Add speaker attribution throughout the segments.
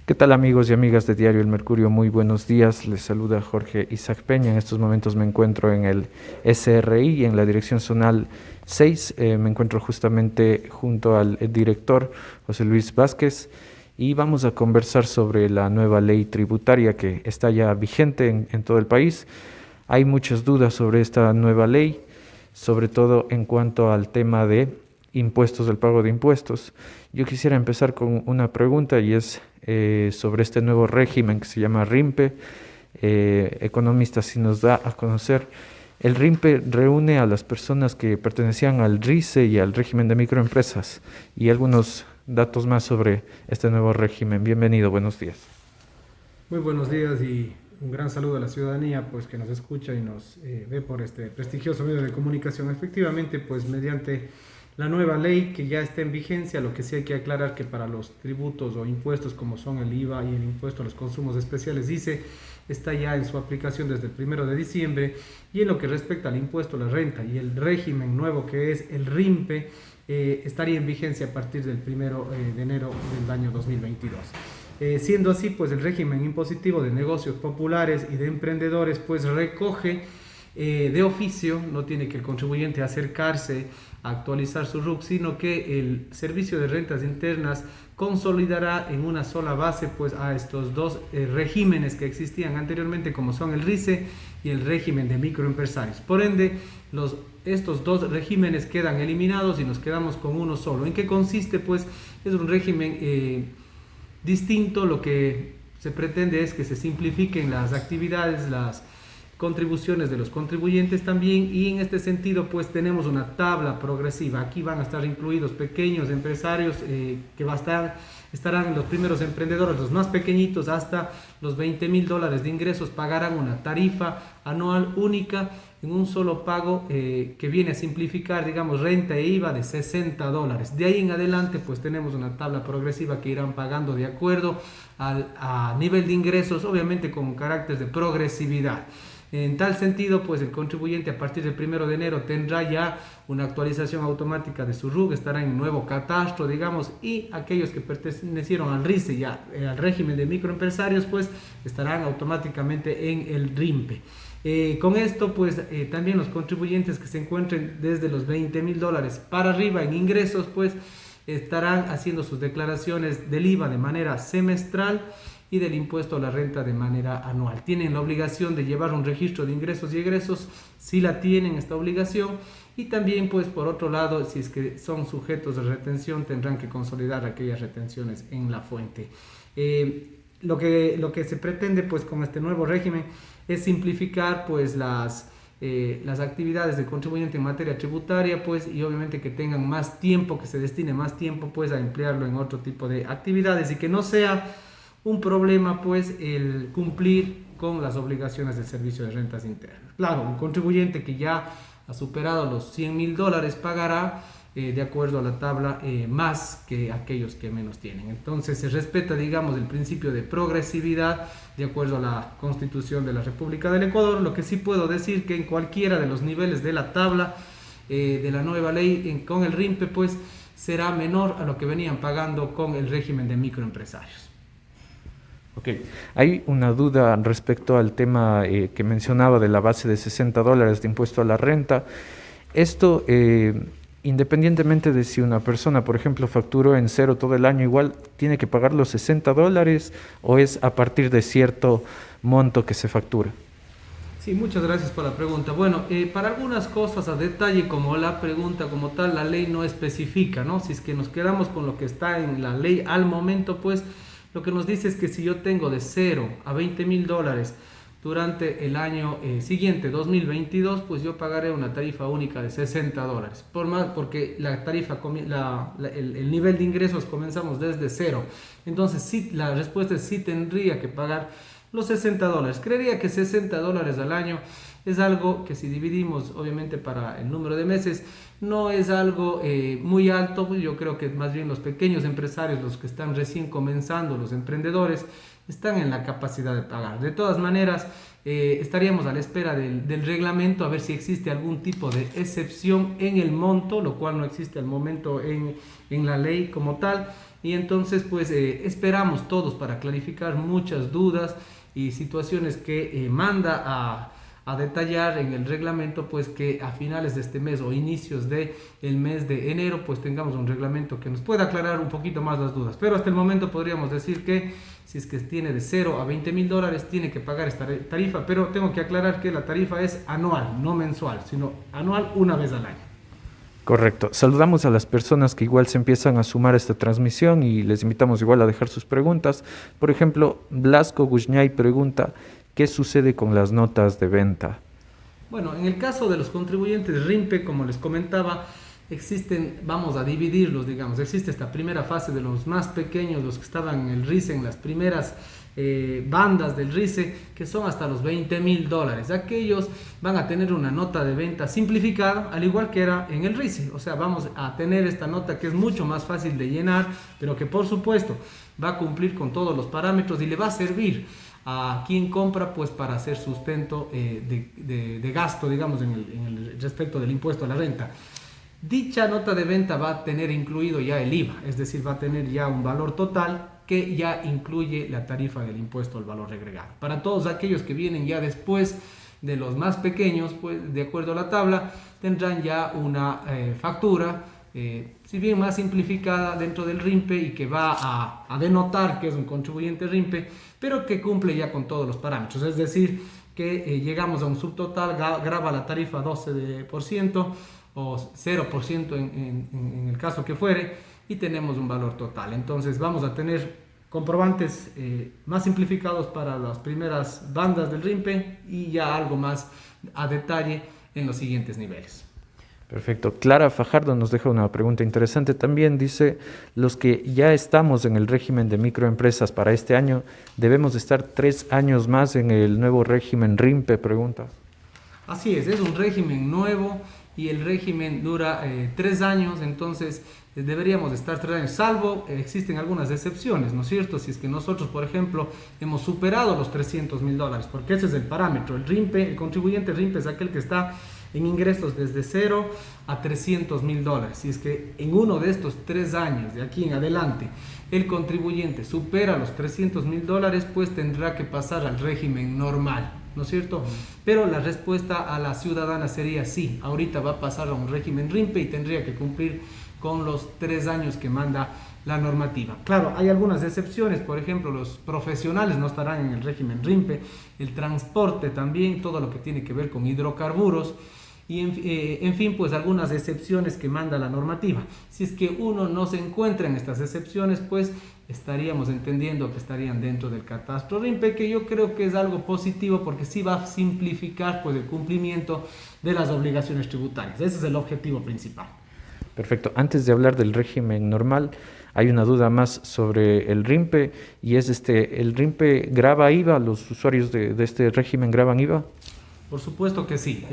Speaker 1: ¿Qué tal amigos y amigas de Diario El Mercurio? Muy buenos días. Les saluda Jorge Isaac Peña. En estos momentos me encuentro en el SRI, en la Dirección Zonal 6. Me encuentro justamente junto al director José Luis Vázquez y vamos a conversar sobre la nueva ley tributaria que está ya vigente en todo el país. Hay muchas dudas sobre esta nueva ley, sobre todo en cuanto al tema de impuestos, del pago de impuestos. Yo quisiera empezar con una pregunta y es sobre este nuevo régimen que se llama RIMPE. Economista si nos da a conocer. El RIMPE reúne a las personas que pertenecían al RICE y al régimen de microempresas y algunos datos más sobre este nuevo régimen. Bienvenido, buenos días.
Speaker 2: Muy buenos días y un gran saludo a la ciudadanía pues que nos escucha y nos ve por este prestigioso medio de comunicación. Efectivamente, pues mediante la nueva ley que ya está en vigencia, lo que sí hay que aclarar que para los tributos o impuestos como son el IVA y el impuesto a los consumos especiales, dice, está ya en su aplicación desde el 1 de diciembre, y en lo que respecta al impuesto a la renta y el régimen nuevo que es el RIMPE, estaría en vigencia a partir del 1 de enero del año 2022. Siendo así, pues el régimen impositivo de negocios populares y de emprendedores pues recoge de oficio, no tiene que el contribuyente acercarse a actualizar su RUC, sino que el Servicio de Rentas Internas consolidará en una sola base pues a estos dos regímenes que existían anteriormente, como son el RICE y el régimen de microempresarios. Por ende, estos dos regímenes quedan eliminados y nos quedamos con uno solo. ¿En qué consiste? Pues es un régimen distinto. Lo que se pretende es que se simplifiquen las actividades, las contribuciones de los contribuyentes también, y en este sentido pues tenemos una tabla progresiva. Aquí van a estar incluidos pequeños empresarios estarán los primeros emprendedores, los más pequeñitos, hasta los $20,000 de ingresos pagarán una tarifa anual única en un solo pago que viene a simplificar, digamos, renta e IVA de $60. De ahí en adelante pues tenemos una tabla progresiva que irán pagando de acuerdo a nivel de ingresos, obviamente con carácter de progresividad. En tal sentido, pues el contribuyente a partir del 1 de enero tendrá ya una actualización automática de su RUC, estará en un nuevo catastro, digamos, y aquellos que pertenecieron al RICE y al régimen de microempresarios, pues estarán automáticamente en el RIMPE. Con esto, pues también los contribuyentes que se encuentren desde los $20,000 para arriba en ingresos, pues estarán haciendo sus declaraciones del IVA de manera semestral y del impuesto a la renta de manera anual. Tienen la obligación de llevar un registro de ingresos y egresos, si la tienen esta obligación, y también pues por otro lado, si es que son sujetos de retención, tendrán que consolidar aquellas retenciones en la fuente. Lo que se pretende pues con este nuevo régimen es simplificar pues las actividades del contribuyente en materia tributaria, pues, y obviamente que tengan más tiempo, que se destine más tiempo pues a emplearlo en otro tipo de actividades, y que no sea un problema pues el cumplir con las obligaciones del Servicio de Rentas Internas. Claro, un contribuyente que ya ha superado los $100,000 pagará de acuerdo a la tabla más que aquellos que menos tienen. Entonces se respeta, digamos, el principio de progresividad de acuerdo a la Constitución de la República del Ecuador. Lo que sí puedo decir que en cualquiera de los niveles de la tabla de la nueva ley con el RIMPE pues será menor a lo que venían pagando con el régimen de microempresarios.
Speaker 1: Ok, hay una duda respecto al tema que mencionaba de la base de $60 de impuesto a la renta. Esto, independientemente de si una persona, por ejemplo, facturó en cero todo el año, igual tiene que pagar los $60, o es a partir de cierto monto que se factura.
Speaker 2: Sí, muchas gracias por la pregunta. Bueno, para algunas cosas a detalle, como la pregunta como tal, la ley no especifica, ¿no? Si es que nos quedamos con lo que está en la ley al momento, pues lo que nos dice es que si yo tengo de 0 a $20,000 durante el año siguiente, 2022, pues yo pagaré una tarifa única de $60. Por más, porque la tarifa, el nivel de ingresos comenzamos desde cero. Entonces, sí, la respuesta es sí tendría que pagar los $60. Creería que $60 al año es algo que, si dividimos obviamente para el número de meses, no es algo muy alto. Pues yo creo que más bien los pequeños empresarios, los que están recién comenzando, los emprendedores, están en la capacidad de pagar. De todas maneras, estaríamos a la espera del reglamento a ver si existe algún tipo de excepción en el monto, lo cual no existe al momento en la ley como tal. Y entonces pues esperamos todos para clarificar muchas dudas y situaciones que manda a detallar en el reglamento, pues que a finales de este mes o inicios del mes de enero pues tengamos un reglamento que nos pueda aclarar un poquito más las dudas. Pero hasta el momento podríamos decir que si es que tiene de 0 a 20 mil dólares tiene que pagar esta tarifa, pero tengo que aclarar que la tarifa es anual, no mensual, sino anual, una vez al año.
Speaker 1: Correcto. Saludamos a las personas que igual se empiezan a sumar a esta transmisión y les invitamos igual a dejar sus preguntas. Por ejemplo, Blasco Gushñay pregunta, ¿qué sucede con las notas de venta?
Speaker 2: Bueno, en el caso de los contribuyentes RIMPE, como les comentaba, existen, vamos a dividirlos, digamos, existe esta primera fase de los más pequeños, los que estaban en el RICE, en las primeras bandas del RICE, que son hasta los 20 mil dólares. Aquellos van a tener una nota de venta simplificada, al igual que era en el RICE. O sea, vamos a tener esta nota que es mucho más fácil de llenar, pero que por supuesto va a cumplir con todos los parámetros y le va a servir a quien compra pues para hacer sustento de gasto, digamos, en el respecto del impuesto a la renta. Dicha nota de venta va a tener incluido ya el IVA, es decir, va a tener ya un valor total que ya incluye la tarifa del impuesto al valor agregado. Para todos aquellos que vienen ya después de los más pequeños, pues de acuerdo a la tabla, tendrán ya una factura, si bien más simplificada dentro del RIMPE y que va a denotar que es un contribuyente RIMPE, pero que cumple ya con todos los parámetros, es decir, que llegamos a un subtotal, grava la tarifa 12% o 0% en el caso que fuere, y tenemos un valor total. Entonces vamos a tener comprobantes más simplificados para las primeras bandas del RIMPE y ya algo más a detalle en los siguientes niveles.
Speaker 1: Perfecto. Clara Fajardo nos deja una pregunta interesante también. Dice, los que ya estamos en el régimen de microempresas para este año, ¿debemos estar 3 años más en el nuevo régimen RIMPE? Pregunta.
Speaker 2: Así es un régimen nuevo y el régimen dura 3 años, entonces deberíamos estar 3 años, salvo existen algunas excepciones, ¿no es cierto? Si es que nosotros, por ejemplo, hemos superado los 300 mil dólares, porque ese es el parámetro. El RIMPE, el contribuyente RIMPE es aquel que está en ingresos desde 0 a 300 mil dólares. Si es que en uno de estos 3 años, de aquí en adelante, el contribuyente supera los 300 mil dólares, pues tendrá que pasar al régimen normal, ¿no es cierto? Pero la respuesta a la ciudadana sería sí, ahorita va a pasar a un régimen RIMPE y tendría que cumplir con los 3 años que manda la normativa. Claro, hay algunas excepciones, por ejemplo, los profesionales no estarán en el régimen RIMPE, el transporte también, todo lo que tiene que ver con hidrocarburos, y en fin, pues algunas excepciones que manda la normativa. Si es que uno no se encuentra en estas excepciones, pues estaríamos entendiendo que estarían dentro del catastro RIMPE, que yo creo que es algo positivo porque sí va a simplificar pues el cumplimiento de las obligaciones tributarias. Ese es el objetivo principal.
Speaker 1: Perfecto. Antes de hablar del régimen normal, hay una duda más sobre el RIMPE y es ¿el RIMPE grava IVA? ¿Los usuarios de este régimen graban IVA?
Speaker 2: Por supuesto que sí.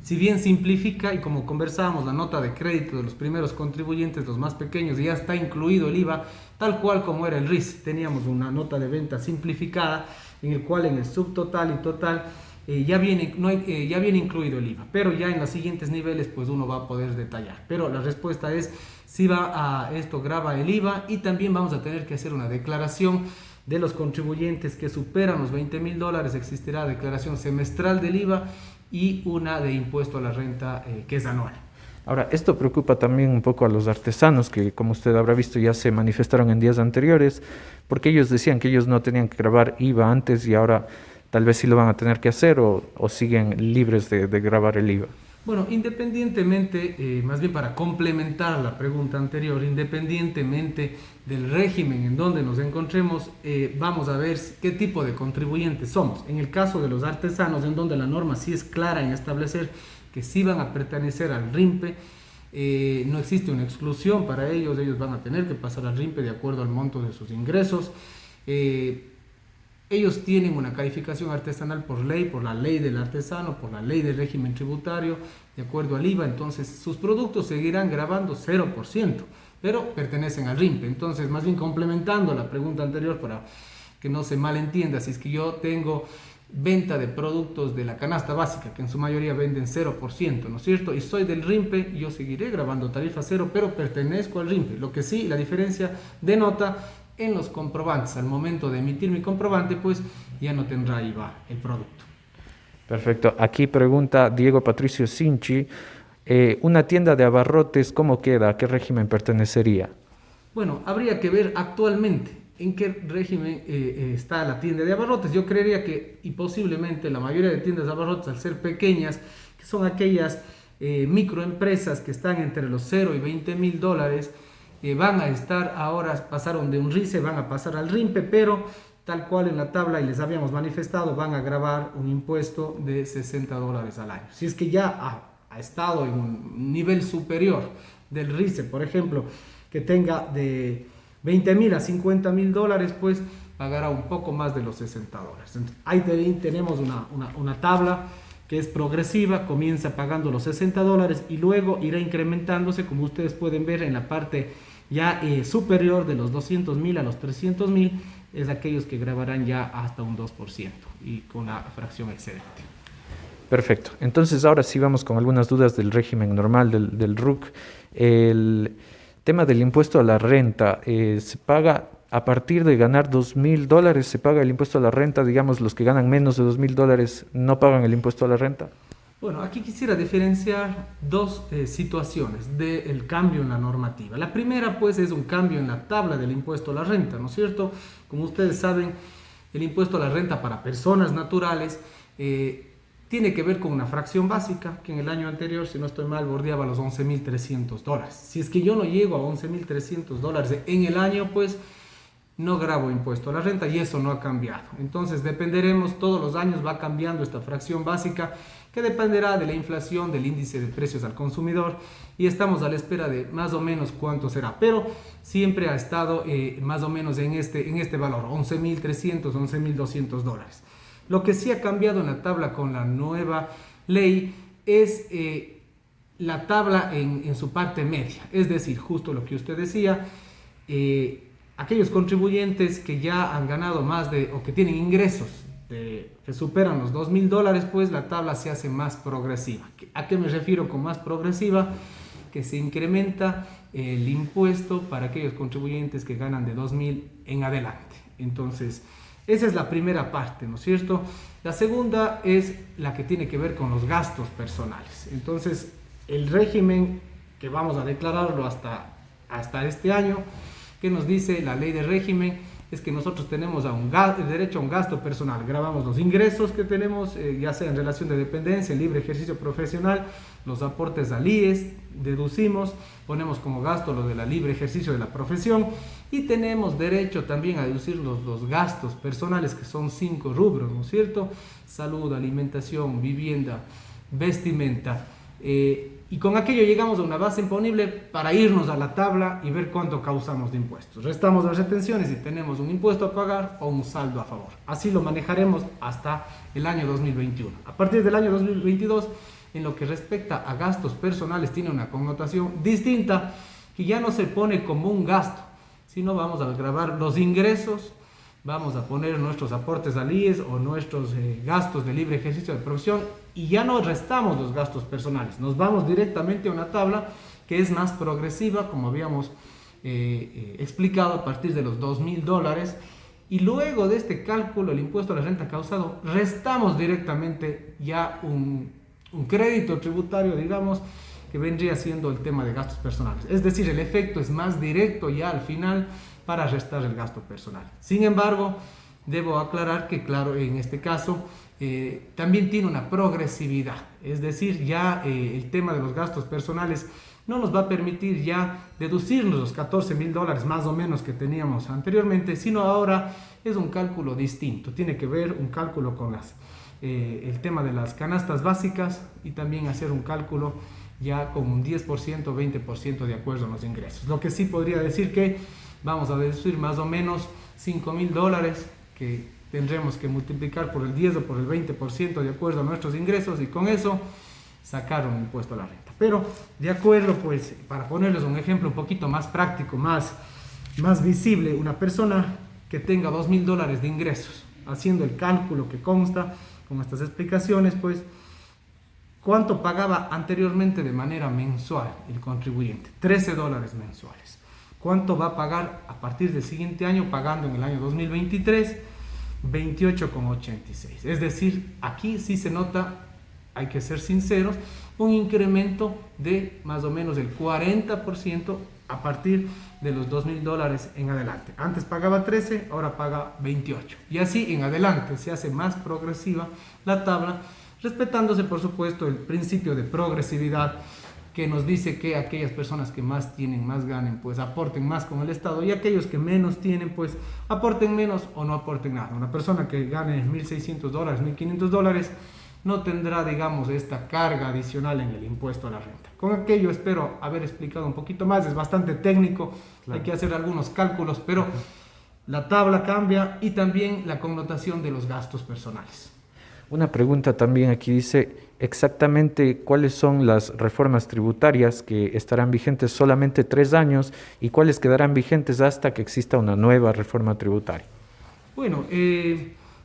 Speaker 2: Si bien simplifica y como conversábamos, la nota de crédito de los primeros contribuyentes, los más pequeños, ya está incluido el IVA, tal cual como era el RIS. Teníamos una nota de venta simplificada en el cual en el subtotal y total ya viene incluido el IVA, pero ya en los siguientes niveles pues uno va a poder detallar. Pero la respuesta es si va a esto grava el IVA y también vamos a tener que hacer una declaración de los contribuyentes que superan los 20 mil dólares. Existirá declaración semestral del IVA y una de impuesto a la renta que es anual.
Speaker 1: Ahora, esto preocupa también un poco a los artesanos que, como usted habrá visto, ya se manifestaron en días anteriores, porque ellos decían que ellos no tenían que gravar IVA antes y ahora tal vez sí lo van a tener que hacer o siguen libres de gravar el IVA.
Speaker 2: Bueno, independientemente, más bien para complementar la pregunta anterior, independientemente del régimen en donde nos encontremos, vamos a ver qué tipo de contribuyentes somos. En el caso de los artesanos, en donde la norma sí es clara en establecer que sí van a pertenecer al RIMPE, no existe una exclusión para ellos van a tener que pasar al RIMPE de acuerdo al monto de sus ingresos. ellos tienen una calificación artesanal por ley, por la ley del artesano, por la ley del régimen tributario, de acuerdo al IVA. Entonces sus productos seguirán grabando 0%, pero pertenecen al RIMPE. Entonces, más bien complementando la pregunta anterior para que no se malentienda, si es que yo tengo venta de productos de la canasta básica, que en su mayoría venden 0%, ¿no es cierto? Y soy del RIMPE, yo seguiré grabando tarifa cero, pero pertenezco al RIMPE. Lo que sí, la diferencia denota en los comprobantes. Al momento de emitir mi comprobante, pues ya no tendrá IVA el producto.
Speaker 1: Perfecto. Aquí pregunta Diego Patricio Sinchi, una tienda de abarrotes, ¿cómo queda? ¿A qué régimen pertenecería?
Speaker 2: Bueno, habría que ver actualmente en qué régimen está la tienda de abarrotes. Yo creería que, y posiblemente la mayoría de tiendas de abarrotes, al ser pequeñas, que son aquellas microempresas que están entre los 0 y 20 mil dólares, van a estar ahora, pasaron de un RICE, van a pasar al RIMPE, pero tal cual en la tabla, y les habíamos manifestado, van a gravar un impuesto de 60 dólares al año. Si es que ya ha estado en un nivel superior del RICE, por ejemplo, que tenga de 20 mil a 50 mil dólares, pues pagará un poco más de los 60 dólares. Entonces, ahí tenemos una tabla que es progresiva, comienza pagando los 60 dólares y luego irá incrementándose, como ustedes pueden ver en la parte ya superior de los 200 mil a los 300 mil, es aquellos que grabarán ya hasta un 2% y con la fracción excedente.
Speaker 1: Perfecto. Entonces ahora sí vamos con algunas dudas del régimen normal del RUC. El tema del impuesto a la renta, se paga a partir de ganar 2.000 dólares, se paga el impuesto a la renta. Digamos, los que ganan menos de 2.000 dólares no pagan el impuesto a la renta.
Speaker 2: Bueno, aquí quisiera diferenciar dos situaciones del cambio en la normativa. La primera, pues, es un cambio en la tabla del impuesto a la renta, ¿no es cierto? Como ustedes saben, el impuesto a la renta para personas naturales tiene que ver con una fracción básica que en el año anterior, si no estoy mal, bordeaba los 11.300 dólares. Si es que yo no llego a 11.300 dólares en el año, pues no grabo impuesto a la renta y eso no ha cambiado. Entonces dependeremos, todos los años va cambiando esta fracción básica que dependerá de la inflación, del índice de precios al consumidor y estamos a la espera de más o menos cuánto será, pero siempre ha estado más o menos en este valor, 11.300, 11.200 dólares. Lo que sí ha cambiado en la tabla con la nueva ley es la tabla en su parte media, es decir, justo lo que usted decía, aquellos contribuyentes que ya han ganado más de, o que tienen ingresos que superan los 2.000 dólares, pues la tabla se hace más progresiva. ¿A qué me refiero con más progresiva? Que se incrementa el impuesto para aquellos contribuyentes que ganan de 2.000 en adelante. Entonces, esa es la primera parte, ¿no es cierto? La segunda es la que tiene que ver con los gastos personales. Entonces, el régimen que vamos a declararlo hasta este año, que nos dice la ley de régimen, es que nosotros tenemos derecho a un gasto personal. Grabamos los ingresos que tenemos, ya sea en relación de dependencia, libre ejercicio profesional, los aportes al IES, deducimos, ponemos como gasto lo de la libre ejercicio de la profesión y tenemos derecho también a deducir los gastos personales, que son 5 rubros, ¿no es cierto? Salud, alimentación, vivienda, vestimenta. Y con aquello llegamos a una base imponible para irnos a la tabla y ver cuánto causamos de impuestos. Restamos las retenciones y tenemos un impuesto a pagar o un saldo a favor. Así lo manejaremos hasta el año 2021. A partir del año 2022, en lo que respecta a gastos personales, tiene una connotación distinta, que ya no se pone como un gasto, sino vamos a grabar los ingresos, vamos a poner nuestros aportes al IES o nuestros gastos de libre ejercicio de profesión y ya no restamos los gastos personales. Nos vamos directamente a una tabla que es más progresiva, como habíamos explicado, a partir de los 2.000 dólares. Y luego de este cálculo, el impuesto a la renta causado, restamos directamente ya un crédito tributario, digamos, que vendría siendo el tema de gastos personales. Es decir, el efecto es más directo ya al final para restar el gasto personal. Sin embargo, debo aclarar que, claro, en este caso también tiene una progresividad. Es decir, ya el tema de los gastos personales no nos va a permitir ya deducirnos los 14.000 dólares más o menos que teníamos anteriormente, sino ahora es un cálculo distinto. Tiene que ver un cálculo con el tema de las canastas básicas y también hacer un cálculo ya con un 10%, 20% de acuerdo a los ingresos. Lo que sí podría decir que vamos a deducir más o menos 5.000 dólares que tendremos que multiplicar por el 10 o por el 20% de acuerdo a nuestros ingresos, y con eso sacar un impuesto a la renta. Pero de acuerdo, pues, para ponerles un ejemplo un poquito más práctico, más visible, una persona que tenga $2,000 de ingresos, haciendo el cálculo que consta con estas explicaciones, pues, ¿cuánto pagaba anteriormente de manera mensual el contribuyente? $13 mensuales. ¿Cuánto va a pagar a partir del siguiente año, pagando en el año 2023? $28,86. Es decir, aquí sí se nota, hay que ser sinceros, un incremento de más o menos el 40% a partir de los $2,000 en adelante. Antes pagaba 13, ahora paga 28. Y así en adelante se hace más progresiva la tabla, respetándose por supuesto el principio de progresividad, que nos dice que aquellas personas que más tienen, más ganen, pues aporten más con el Estado, y aquellos que menos tienen, pues aporten menos o no aporten nada. Una persona que gane $1,600, $1,500, no tendrá, digamos, esta carga adicional en el impuesto a la renta. Con aquello espero haber explicado un poquito más, es bastante técnico, claro. Hay que hacer algunos cálculos, pero la tabla cambia, y también la connotación de los gastos personales.
Speaker 1: Una pregunta también aquí dice, exactamente cuáles son las reformas tributarias que estarán vigentes solamente 3 años y cuáles quedarán vigentes hasta que exista una nueva reforma tributaria.
Speaker 2: Bueno,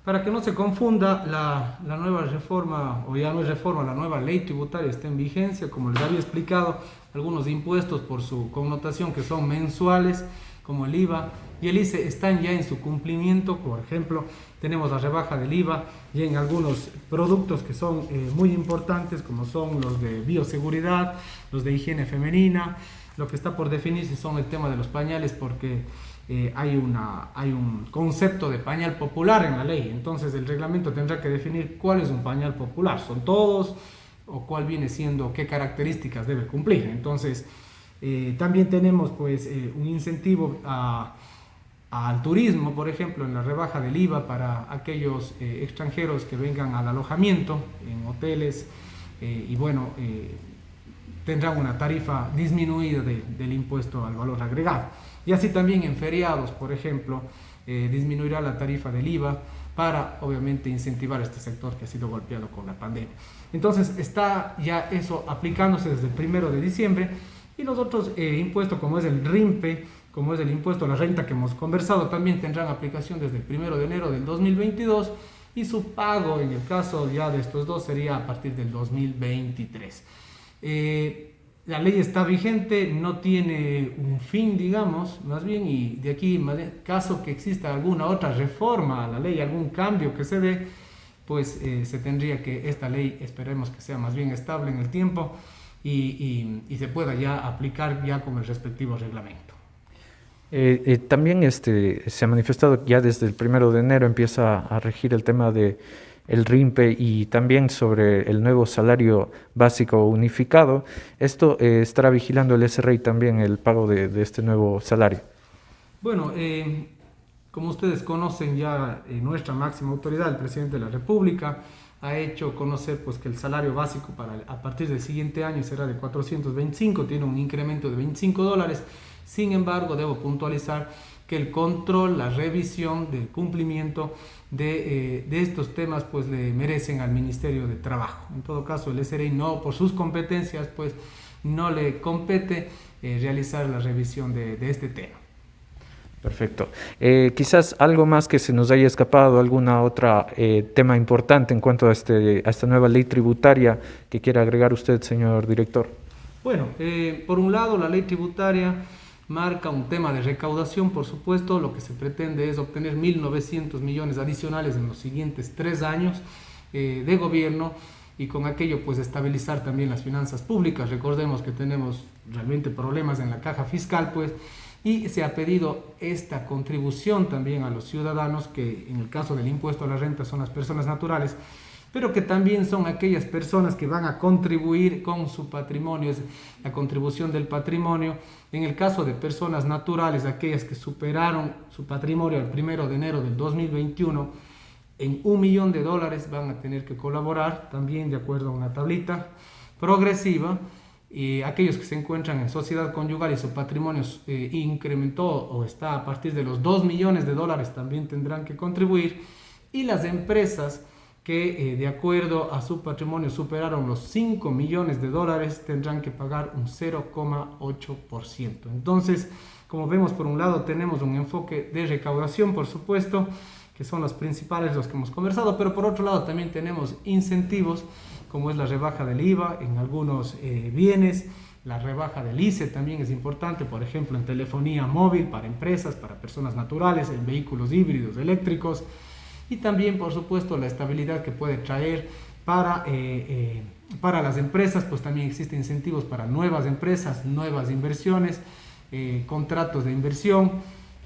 Speaker 2: para que no se confunda, la nueva reforma, o ya no es reforma, la nueva ley tributaria está en vigencia. Como les había explicado, algunos impuestos por su connotación que son mensuales, como el IVA y el ICE, están ya en su cumplimiento. Por ejemplo, tenemos la rebaja del IVA y en algunos productos que son muy importantes, como son los de bioseguridad, los de higiene femenina. Lo que está por definirse son el tema de los pañales, porque hay un concepto de pañal popular en la ley. Entonces el reglamento tendrá que definir cuál es un pañal popular. ¿Son todos? ¿O cuál viene siendo, qué características debe cumplir? Entonces también tenemos pues un incentivo al turismo, por ejemplo, en la rebaja del IVA para aquellos extranjeros que vengan al alojamiento en hoteles, y bueno, tendrán una tarifa disminuida del impuesto al valor agregado. Y así también en feriados, por ejemplo, disminuirá la tarifa del IVA para, obviamente, incentivar a este sector que ha sido golpeado con la pandemia. Entonces está ya eso aplicándose desde el 1 de diciembre, y los otros impuestos, como es el RIMPE, como es el impuesto a la renta que hemos conversado, también tendrán aplicación desde el 1 de enero del 2022, y su pago, en el caso ya de estos dos, sería a partir del 2023. La ley está vigente, no tiene un fin, digamos, más bien, y de aquí, caso que exista alguna otra reforma a la ley, algún cambio que se dé, pues se tendría que, esta ley esperemos que sea más bien estable en el tiempo, y se pueda ya aplicar ya con el respectivo reglamento.
Speaker 1: También se ha manifestado que ya desde el 1 de enero empieza a regir el tema de el RIMPE, y también sobre el nuevo salario básico unificado. Esto estará vigilando el SRI también el pago de este nuevo salario.
Speaker 2: Bueno, como ustedes conocen ya, nuestra máxima autoridad, el presidente de la República, ha hecho conocer pues que el salario básico a partir del siguiente año será de 425, tiene un incremento de $25. Sin embargo, debo puntualizar que el control, la revisión del cumplimiento de estos temas pues le merecen al Ministerio de Trabajo. En todo caso, el SRI, no, por sus competencias, pues no le compete realizar la revisión de este tema.
Speaker 1: Perfecto. Quizás algo más que se nos haya escapado, alguna otra tema importante en cuanto a esta nueva ley tributaria que quiera agregar usted, señor director.
Speaker 2: Bueno, por un lado, la ley tributaria marca un tema de recaudación, por supuesto. Lo que se pretende es obtener 1.900 millones adicionales en los siguientes 3 años de gobierno, y con aquello pues estabilizar también las finanzas públicas. Recordemos que tenemos realmente problemas en la caja fiscal, pues, y se ha pedido esta contribución también a los ciudadanos, que en el caso del impuesto a la renta son las personas naturales, pero que también son aquellas personas que van a contribuir con su patrimonio, es la contribución del patrimonio. En el caso de personas naturales, aquellas que superaron su patrimonio al 1 de enero del 2021 en $1 millón, van a tener que colaborar también de acuerdo a una tablita progresiva. Y aquellos que se encuentran en sociedad conyugal y su patrimonio incrementó o está a partir de los $2 millones, también tendrán que contribuir. y las empresas que de acuerdo a su patrimonio superaron los 5 millones de dólares tendrán que pagar un 0,8%. Entonces, como vemos, por un lado tenemos un enfoque de recaudación, por supuesto, que son los principales, los que hemos conversado, pero por otro lado también tenemos incentivos, como es la rebaja del IVA en algunos bienes, la rebaja del ICE también es importante, por ejemplo, en telefonía móvil para empresas, para personas naturales, en vehículos híbridos eléctricos, y también, por supuesto, la estabilidad que puede traer para las empresas, pues también existen incentivos para nuevas empresas, nuevas inversiones, contratos de inversión,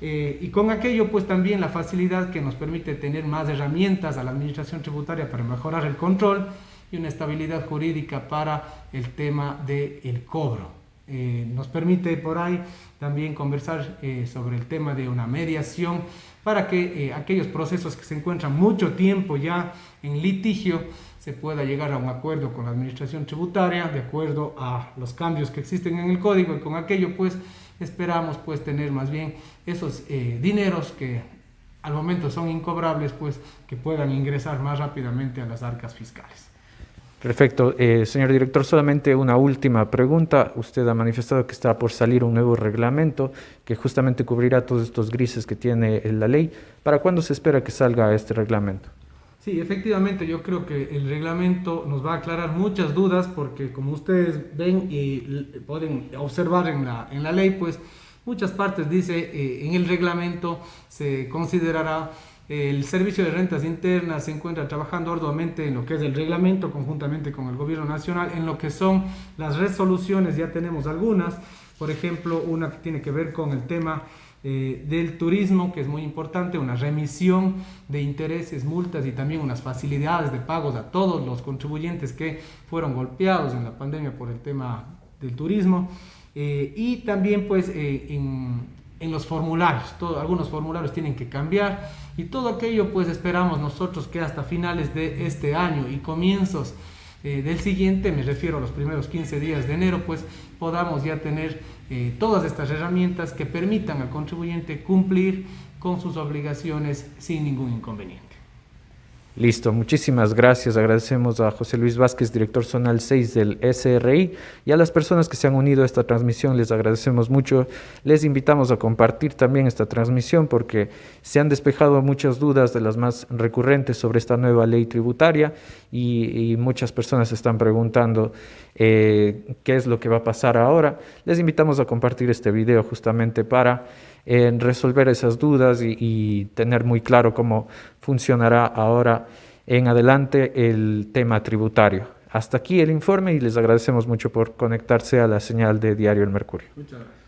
Speaker 2: y con aquello pues también la facilidad que nos permite tener más herramientas a la administración tributaria para mejorar el control y una estabilidad jurídica para el tema del cobro. Nos permite por ahí también conversar sobre el tema de una mediación para que aquellos procesos que se encuentran mucho tiempo ya en litigio se pueda llegar a un acuerdo con la administración tributaria de acuerdo a los cambios que existen en el código, y con aquello pues esperamos pues tener más bien esos dineros que al momento son incobrables, pues que puedan ingresar más rápidamente a las arcas fiscales.
Speaker 1: Perfecto. Señor director, solamente una última pregunta. Usted ha manifestado que está por salir un nuevo reglamento que justamente cubrirá todos estos grises que tiene la ley. ¿Para cuándo se espera que salga este reglamento?
Speaker 2: Sí, efectivamente, yo creo que el reglamento nos va a aclarar muchas dudas porque, como ustedes ven y pueden observar en la ley, pues muchas partes dice en el reglamento se considerará el Servicio de Rentas Internas se encuentra trabajando arduamente en lo que es el reglamento conjuntamente con el Gobierno Nacional, en lo que son las resoluciones. Ya tenemos algunas, por ejemplo, una que tiene que ver con el tema del turismo, que es muy importante, una remisión de intereses, multas y también unas facilidades de pagos a todos los contribuyentes que fueron golpeados en la pandemia por el tema del turismo, y también pues en los formularios, algunos formularios tienen que cambiar, y todo aquello pues esperamos nosotros que hasta finales de este año y comienzos del siguiente, me refiero a los primeros 15 días de enero, pues podamos ya tener todas estas herramientas que permitan al contribuyente cumplir con sus obligaciones sin ningún inconveniente.
Speaker 1: Listo, muchísimas gracias. Agradecemos a José Luis Vázquez, director zonal 6 del SRI, y a las personas que se han unido a esta transmisión, les agradecemos mucho. Les invitamos a compartir también esta transmisión porque se han despejado muchas dudas de las más recurrentes sobre esta nueva ley tributaria y muchas personas se están preguntando qué es lo que va a pasar ahora. Les invitamos a compartir este video justamente para resolver esas dudas y tener muy claro cómo funcionará ahora en adelante el tema tributario. Hasta aquí el informe y les agradecemos mucho por conectarse a la señal de Diario El Mercurio.
Speaker 2: Muchas gracias.